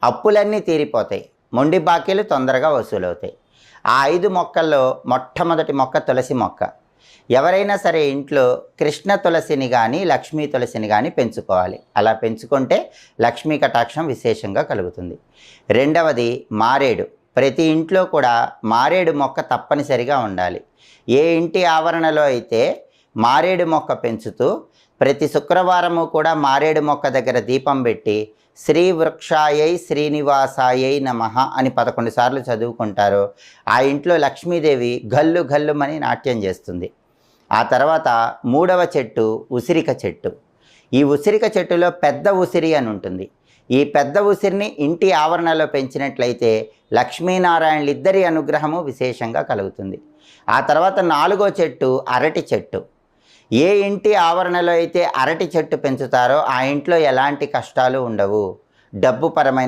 అప్పులన్నీ తీరిపోతాయి, మొండి బాకీలు తొందరగా వసూలవుతాయి. ఆ 5 మొక్కల్లో మొట్టమొదటి మొక్క తులసి మొక్క. ఎవరైనా సరే ఇంట్లో కృష్ణ తులసిని కానీ లక్ష్మీ తులసిని కానీ పెంచుకోవాలి. అలా పెంచుకుంటే లక్ష్మీ కటాక్షం విశేషంగా కలుగుతుంది. రెండవది మారేడు. ప్రతి ఇంట్లో కూడా మారేడు మొక్క తప్పనిసరిగా ఉండాలి. ఏ ఇంటి ఆవరణలో అయితే మారేడు మొక్క పెంచుతూ ప్రతి శుక్రవారము కూడా మారేడు మొక్క దగ్గర దీపం పెట్టి శ్రీ వృక్షాయై శ్రీనివాసాయై నమః అని 11 సార్లు చదువుకుంటారో ఆ ఇంట్లో లక్ష్మీదేవి గల్లు గల్లుమని నాట్యం చేస్తుంది. ఆ తర్వాత మూడవ చెట్టు ఉసిరిక చెట్టు. ఈ ఉసిరిక చెట్టులో పెద్ద ఉసిరి అని ఉంటుంది. ఈ పెద్ద ఉసిరిని ఇంటి ఆవరణలో పెంచినట్లయితే లక్ష్మీనారాయణలిద్దరి అనుగ్రహము విశేషంగా కలుగుతుంది. ఆ తర్వాత 4వ చెట్టు అరటి చెట్టు. ఏ ఇంటి ఆవరణలో అయితే అరటి చెట్టు పెంచుతారో ఆ ఇంట్లో ఎలాంటి కష్టాలు ఉండవు. డబ్బుపరమైన